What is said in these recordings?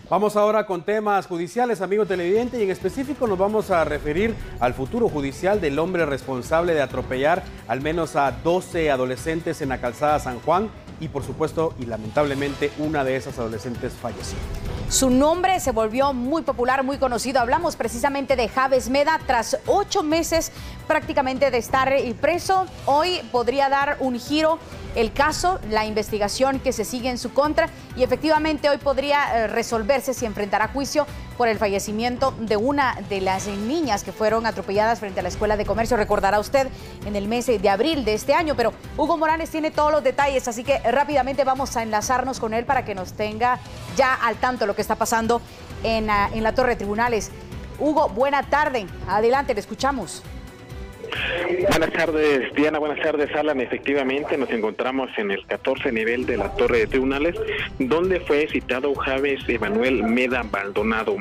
Vamos ahora con temas judiciales, amigo televidente, y en específico nos vamos a referir al futuro judicial del hombre responsable de atropellar al menos a 12 adolescentes en la calzada San Juan y, por supuesto, y lamentablemente, una de esas adolescentes falleció. Su nombre se volvió muy popular, muy conocido. Hablamos precisamente de Javes Meda. Tras 8 meses prácticamente de estar preso, hoy podría dar un giro el caso, la investigación que se sigue en su contra, y efectivamente hoy podría resolverse si enfrentará juicio por el fallecimiento de una de las niñas que fueron atropelladas frente a la Escuela de Comercio. Recordará usted, en el mes de abril de este año, pero Hugo Morales tiene todos los detalles, así que rápidamente vamos a enlazarnos con él para que nos tenga ya al tanto de lo que está pasando en la Torre de Tribunales. Hugo, buena tarde. Adelante, le escuchamos. Buenas tardes, Diana. Buenas tardes, Alan. Efectivamente, nos encontramos en el 14 nivel de la Torre de Tribunales, donde fue citado Javes Emanuel Meda Maldonado.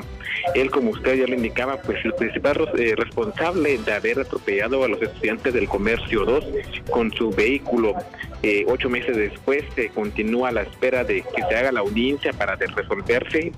Él, como usted ya le indicaba, pues el principal responsable de haber atropellado a los estudiantes del Comercio 2 con su vehículo. 8 meses después se continúa a la espera de que se haga la audiencia para discutirse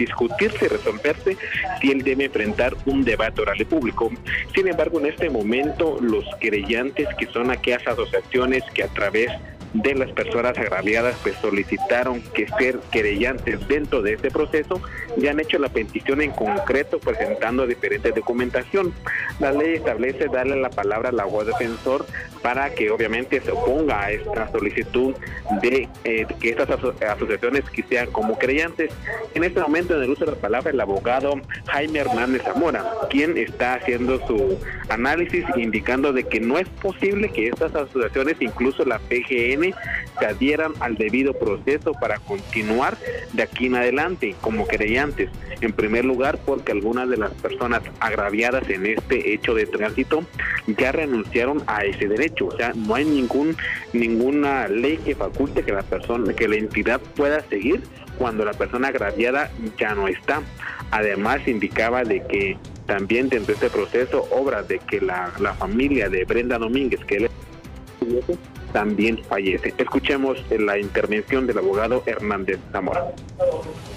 y resolverse si él debe enfrentar un debate oral y público. Sin embargo, en este momento, los querellantes, que son aquellas asociaciones que a través de las personas agraviadas pues solicitaron que ser querellantes dentro de este proceso, ya han hecho la petición en concreto presentando diferentes documentación. La ley establece darle la palabra al abogado defensor para que obviamente se oponga a esta solicitud de que estas asociaciones que sean como querellantes. En este momento, en el uso de la palabra, el abogado Jaime Hernández Zamora, quien está haciendo su análisis indicando de que no es posible que estas asociaciones, incluso la PGN, se adhieran al debido proceso para continuar de aquí en adelante como querellantes. En primer lugar, porque algunas de las personas agraviadas en este hecho de tránsito ya renunciaron a ese derecho. O sea, no hay ninguna ley que faculte que la entidad pueda seguir cuando la persona agraviada ya no está. Además, indicaba de que también dentro de este proceso, obras de que la familia de Brenda Domínguez, que él también fallece. Escuchemos la intervención del abogado Hernández Zamora.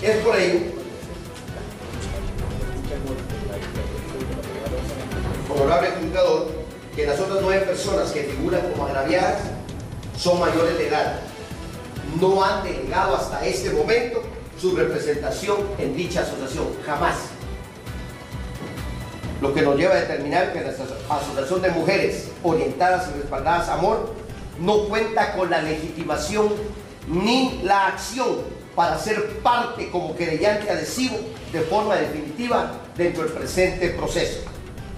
Es por ello, honorable juzgador, que las otras 9 personas que figuran como agraviadas son mayores de edad. No han delegado hasta este momento su representación en dicha asociación, jamás. Lo que nos lleva a determinar que la Asociación de Mujeres Orientadas y Respaldadas Amor no cuenta con la legitimación ni la acción para ser parte como querellante adhesivo de forma definitiva dentro del presente proceso.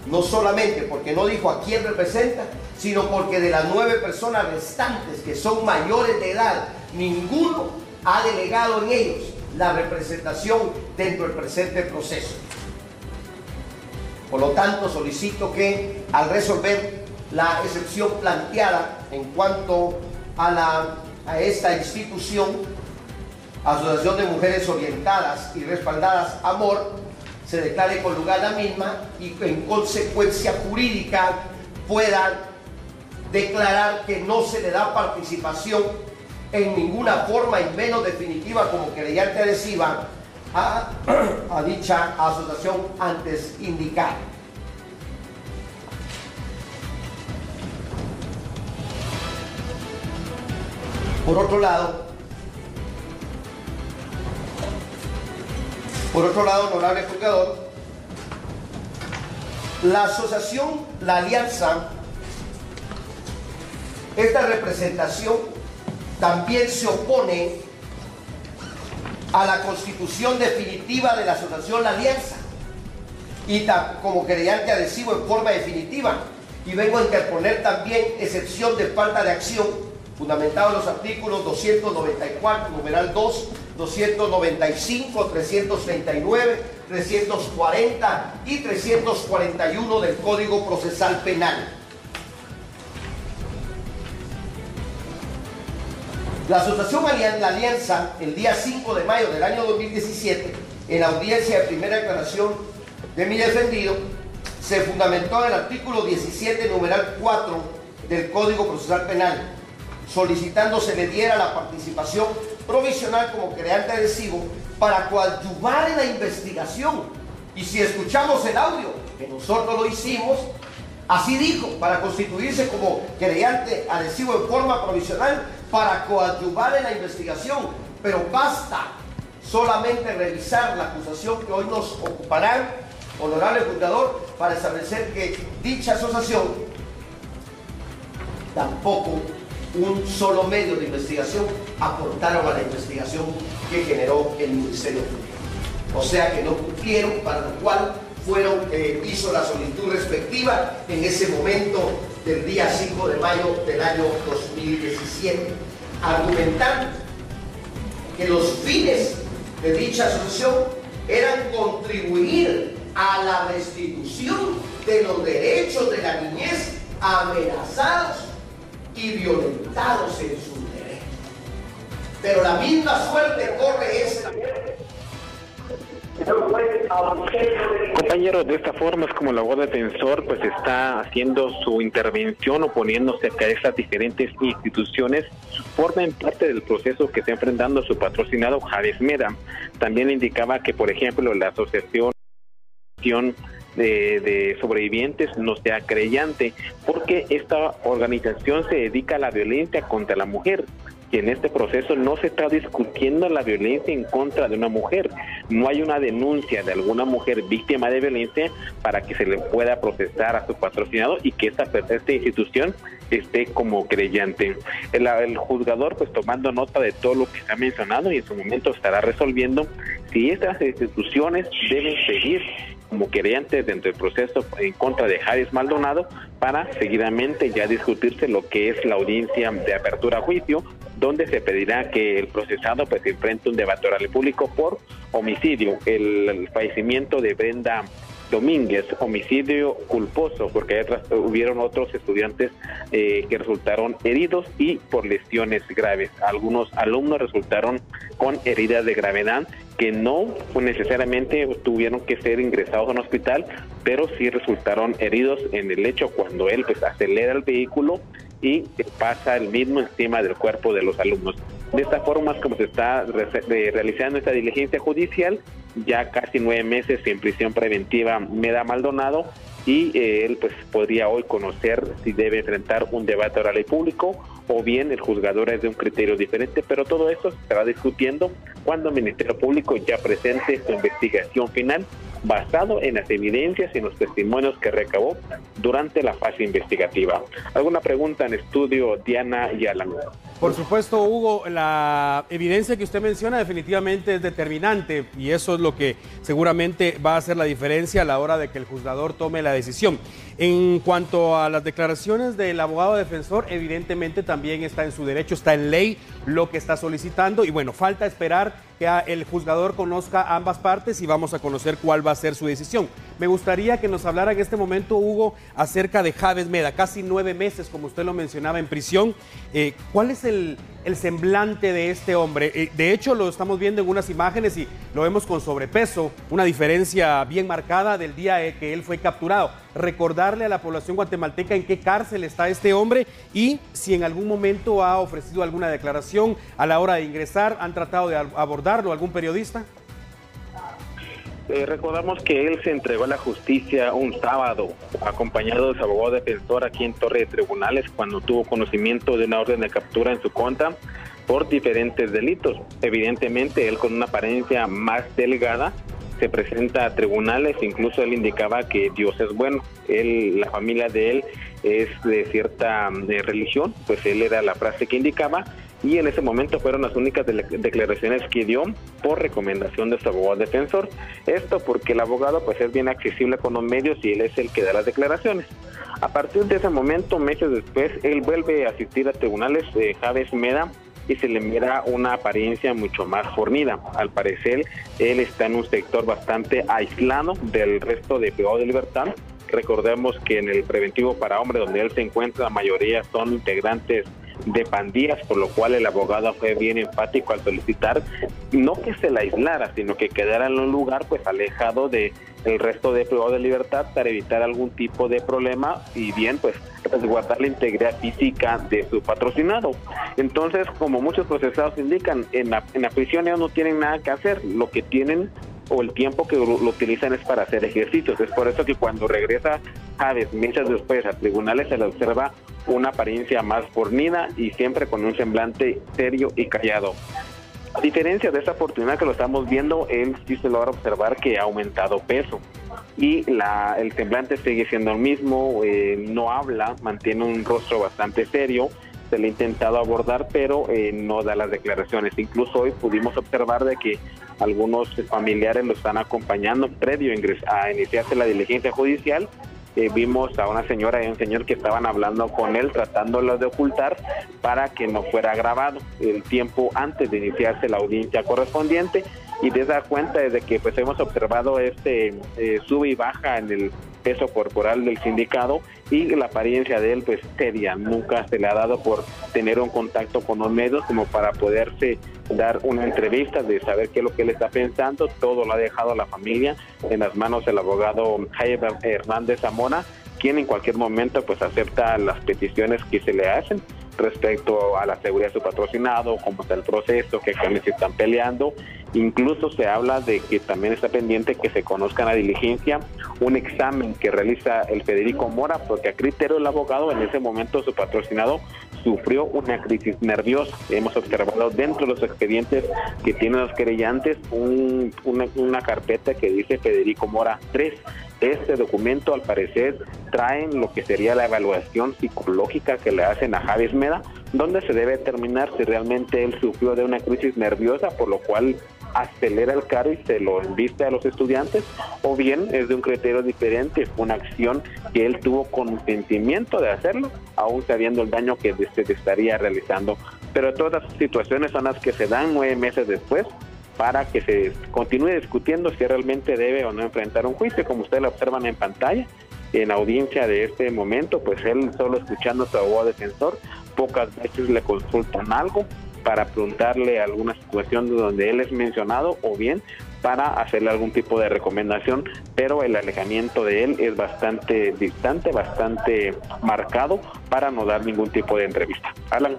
No solamente porque no dijo a quién representa, sino porque de las 9 personas restantes que son mayores de edad, ninguno ha delegado en ellos la representación dentro del presente proceso. Por lo tanto, solicito que al resolver la excepción planteada en cuanto a esta institución, Asociación de Mujeres Orientadas y Respaldadas Amor, se declare con lugar la misma y en consecuencia jurídica puedan declarar que no se le da participación en ninguna forma y menos definitiva como querellante adhesiva a dicha asociación antes indicada. Por otro lado, honorable juzgador, la asociación, la alianza, esta representación también se opone a la constitución definitiva de la asociación La Alianza y como querellante adhesivo en forma definitiva, y vengo a interponer también excepción de falta de acción fundamentado en los artículos 294, numeral 2, 295, 339, 340 y 341 del Código Procesal Penal. La Asociación La Alianza, el día 5 de mayo del año 2017, en la audiencia de primera declaración de mi defendido, se fundamentó en el artículo 17, numeral 4 del Código Procesal Penal, solicitando se le diera la participación provisional como querellante adhesivo para coadyuvar en la investigación. Y si escuchamos el audio, que nosotros lo hicimos, así dijo, para constituirse como querellante adhesivo en forma provisional para coadyuvar en la investigación. Pero basta solamente revisar la acusación que hoy nos ocupará, honorable juzgador, para establecer que dicha asociación tampoco un solo medio de investigación aportaron a la investigación que generó el Ministerio Público. O sea que no cumplieron, para lo cual hizo la solicitud respectiva en ese momento del día 5 de mayo del año 2017, argumentando que los fines de dicha asociación eran contribuir a la restitución de los derechos de la niñez amenazados y violentados en sus derechos. Pero la misma suerte corre esta. Compañeros, de esta forma es como el abogado defensor pues está haciendo su intervención, oponiéndose a que estas diferentes instituciones formen parte del proceso que está enfrentando su patrocinado Javes Meda. También indicaba que, por ejemplo, la asociación de sobrevivientes no sea creyente, porque esta organización se dedica a la violencia contra la mujer. Y en este proceso no se está discutiendo la violencia en contra de una mujer. No hay una denuncia de alguna mujer víctima de violencia para que se le pueda procesar a su patrocinado y que esta institución esté como creyente. El juzgador, pues tomando nota de todo lo que se ha mencionado, y en su momento estará resolviendo si estas instituciones deben seguir como querellantes dentro del proceso en contra de Javes Maldonado, para seguidamente ya discutirse lo que es la audiencia de apertura a juicio, donde se pedirá que el procesado pues enfrente un debate oral público por homicidio, el fallecimiento de Brenda Domínguez, homicidio culposo, porque hubieron otros estudiantes que resultaron heridos, y por lesiones graves. Algunos alumnos resultaron con heridas de gravedad que no necesariamente tuvieron que ser ingresados a un hospital, pero sí resultaron heridos en el hecho cuando él pues acelera el vehículo y pasa el mismo encima del cuerpo de los alumnos. De esta forma es como se está realizando esta diligencia judicial. Ya casi 9 meses en prisión preventiva Meda Maldonado, y él pues podría hoy conocer si debe enfrentar un debate oral y público, o bien el juzgador es de un criterio diferente, pero todo eso se estará discutiendo cuando el Ministerio Público ya presente su investigación final, basado en las evidencias y en los testimonios que recabó durante la fase investigativa. ¿Alguna pregunta en estudio, Diana y Alan? Por supuesto, Hugo, la evidencia que usted menciona definitivamente es determinante, y eso es lo que seguramente va a hacer la diferencia a la hora de que el juzgador tome la decisión. En cuanto a las declaraciones del abogado defensor, evidentemente también está en su derecho, está en ley lo que está solicitando, y bueno, falta esperar que el juzgador conozca ambas partes y vamos a conocer cuál va a ser su decisión. Me gustaría que nos hablara en este momento, Hugo, acerca de Javes Meda, casi 9 meses, como usted lo mencionaba, en prisión. ¿Cuál es el semblante de este hombre? De hecho, lo estamos viendo en unas imágenes y lo vemos con sobrepeso, una diferencia bien marcada del día que él fue capturado. Recordarle a la población guatemalteca en qué cárcel está este hombre y si en algún momento ha ofrecido alguna declaración a la hora de ingresar. ¿Han tratado de abordarlo algún periodista? Recordamos que él se entregó a la justicia un sábado, acompañado de su abogado defensor aquí en Torre de Tribunales, cuando tuvo conocimiento de una orden de captura en su contra por diferentes delitos. Evidentemente, él con una apariencia más delgada se presenta a tribunales. Incluso él indicaba que Dios es bueno. La familia de él es de cierta religión, pues él era la frase que indicaba, y en ese momento fueron las únicas declaraciones que dio por recomendación de su abogado defensor. Esto porque el abogado pues es bien accesible con los medios y él es el que da las declaraciones. A partir de ese momento, meses después, él vuelve a asistir a tribunales de Javes Meda y se le mira una apariencia mucho más fornida. Al parecer, él está en un sector bastante aislado del resto de privados de libertad. Recordemos que en el preventivo para hombres donde él se encuentra, la mayoría son integrantes de pandillas, por lo cual el abogado fue bien enfático al solicitar no que se la aislara, sino que quedara en un lugar pues alejado de el resto de privado de libertad para evitar algún tipo de problema y bien pues resguardar la integridad física de su patrocinado. Entonces, como muchos procesados indican, en la prisión ellos no tienen nada que hacer, lo que tienen o el tiempo que lo utilizan es para hacer ejercicios. Es por eso que cuando regresa Chávez meses después a tribunales se le observa una apariencia más fornida y siempre con un semblante serio y callado. A diferencia de esta oportunidad que lo estamos viendo, él sí se logra observar que ha aumentado peso y el semblante sigue siendo el mismo, no habla, mantiene un rostro bastante serio. Se le ha intentado abordar, pero no da las declaraciones. Incluso hoy pudimos observar de que algunos familiares lo están acompañando previo a iniciarse la diligencia judicial. Vimos a una señora y un señor que estaban hablando con él, tratándolo de ocultar para que no fuera grabado el tiempo antes de iniciarse la audiencia correspondiente. Y de dar cuenta desde que pues hemos observado sube y baja en el peso corporal del sindicado y la apariencia de él pues seria, nunca se le ha dado por tener un contacto con los medios como para poderse dar una entrevista de saber qué es lo que él está pensando. Todo lo ha dejado la familia en las manos del abogado Jaime Hernández Zamora, quien en cualquier momento pues acepta las peticiones que se le hacen respecto a la seguridad de su patrocinado, cómo está el proceso, qué camiones se están peleando. Incluso se habla de que también está pendiente que se conozca en la diligencia un examen que realiza el Federico Mora, porque a criterio del abogado en ese momento su patrocinado sufrió una crisis nerviosa. Hemos observado dentro de los expedientes que tienen los querellantes una carpeta que dice Federico Mora 3. Este documento al parecer trae lo que sería la evaluación psicológica que le hacen a Chávez Meda, donde se debe determinar si realmente él sufrió de una crisis nerviosa, por lo cual acelera el carro y se lo enviste a los estudiantes, o bien es de un criterio diferente, fue una acción que él tuvo consentimiento de hacerlo, aún sabiendo el daño que se estaría realizando. Pero todas las situaciones son las que se dan 9 meses después, para que se continúe discutiendo si realmente debe o no enfrentar un juicio. Como ustedes lo observan en pantalla, en audiencia de este momento, pues él solo escuchando a su abogado defensor, pocas veces le consultan algo para preguntarle alguna situación donde él es mencionado o bien para hacerle algún tipo de recomendación, pero el alejamiento de él es bastante distante, bastante marcado para no dar ningún tipo de entrevista. Alan.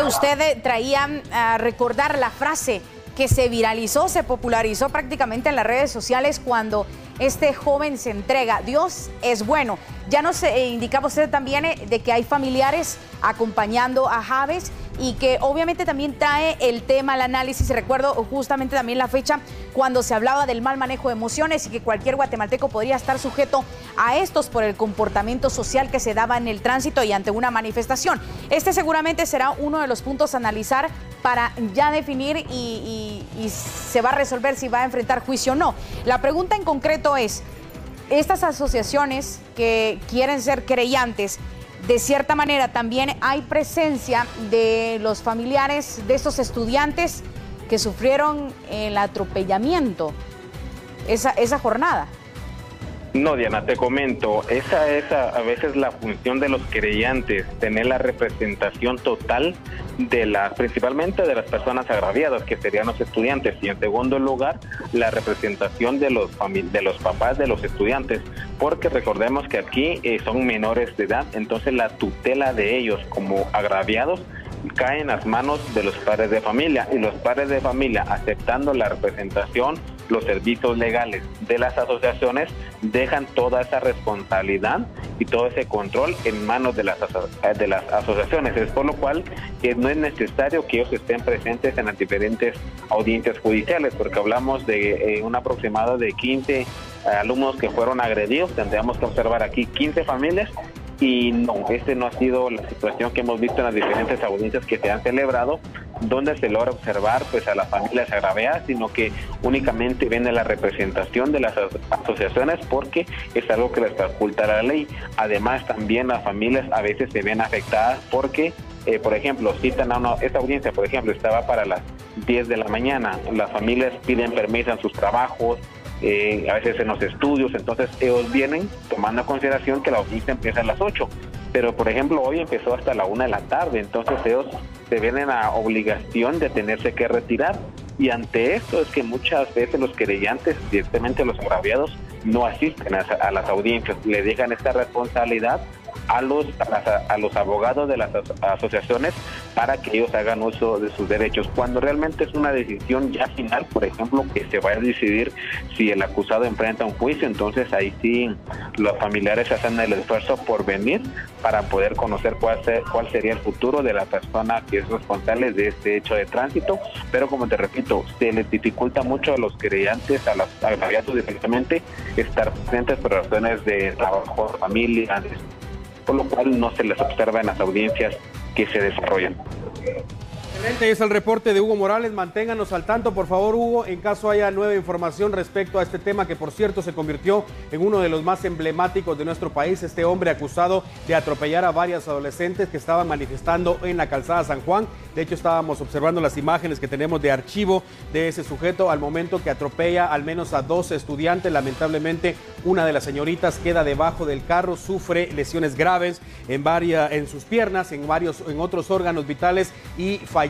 Usted traía a recordar la frase que se viralizó, se popularizó prácticamente en las redes sociales cuando este joven se entrega. Dios es bueno. Ya nos indicaba usted también de que hay familiares acompañando a Chávez y que obviamente también trae el tema al análisis. Recuerdo justamente también la fecha cuando se hablaba del mal manejo de emociones y que cualquier guatemalteco podría estar sujeto a estos por el comportamiento social que se daba en el tránsito y ante una manifestación. Este seguramente será uno de los puntos a analizar para ya definir y se va a resolver si va a enfrentar juicio o no. La pregunta en concreto es, estas asociaciones que quieren ser querellantes, de cierta manera también hay presencia de los familiares de estos estudiantes que sufrieron el atropellamiento esa jornada. No, Diana, te comento, esa es a veces la función de los querellantes, tener la representación total principalmente de las personas agraviadas, que serían los estudiantes, y en segundo lugar, la representación de los papás de los estudiantes, porque recordemos que aquí son menores de edad, entonces la tutela de ellos como agraviados cae en las manos de los padres de familia, y los padres de familia, aceptando la representación, los servicios legales de las asociaciones, dejan toda esa responsabilidad y todo ese control en manos de las asociaciones. Es por lo cual que no es necesario que ellos estén presentes en las diferentes audiencias judiciales, porque hablamos de un aproximado de 15 alumnos que fueron agredidos. Tendríamos que observar aquí 15 familias. Y no, no ha sido la situación que hemos visto en las diferentes audiencias que se han celebrado, donde se logra observar pues a las familias agraviadas, sino que únicamente viene la representación de las asociaciones, porque es algo que les faculta la ley. Además, también las familias a veces se ven afectadas porque, por ejemplo, citan a esta audiencia, por ejemplo, estaba para las 10 de la mañana, las familias piden permiso en sus trabajos, a veces en los estudios, entonces ellos vienen tomando en consideración que la audiencia empieza a las 8, pero por ejemplo hoy empezó hasta la 1 de la tarde, entonces ellos se ven en la obligación de tenerse que retirar. Y ante esto es que muchas veces los querellantes, directamente los agraviados, no asisten a las audiencias, le dejan esta responsabilidad a los abogados de las asociaciones para que ellos hagan uso de sus derechos, cuando realmente es una decisión ya final, por ejemplo, que se vaya a decidir si el acusado enfrenta un juicio. Entonces ahí sí los familiares hacen el esfuerzo por venir para poder conocer cuál sería el futuro de la persona que es responsable de este hecho de tránsito, pero como te repito, se les dificulta mucho a los querellantes, a los agraviados directamente, estar presentes por razones de trabajo, familia, por lo cual no se les observa en las audiencias que se desarrollan. Excelente, es el reporte de Hugo Morales. Manténganos al tanto, por favor, Hugo, en caso haya nueva información respecto a este tema que, por cierto, se convirtió en uno de los más emblemáticos de nuestro país. Este hombre acusado de atropellar a varias adolescentes que estaban manifestando en la calzada San Juan. De hecho, estábamos observando las imágenes que tenemos de archivo de ese sujeto al momento que atropella al menos a 12 estudiantes. Lamentablemente, una de las señoritas queda debajo del carro, sufre lesiones graves en sus piernas, en otros órganos vitales y fallece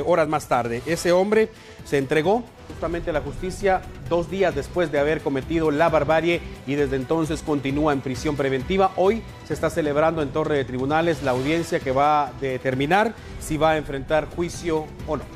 horas más tarde. Ese hombre se entregó justamente a la justicia 2 días después de haber cometido la barbarie y desde entonces continúa en prisión preventiva. Hoy se está celebrando en Torre de Tribunales la audiencia que va a determinar si va a enfrentar juicio o no.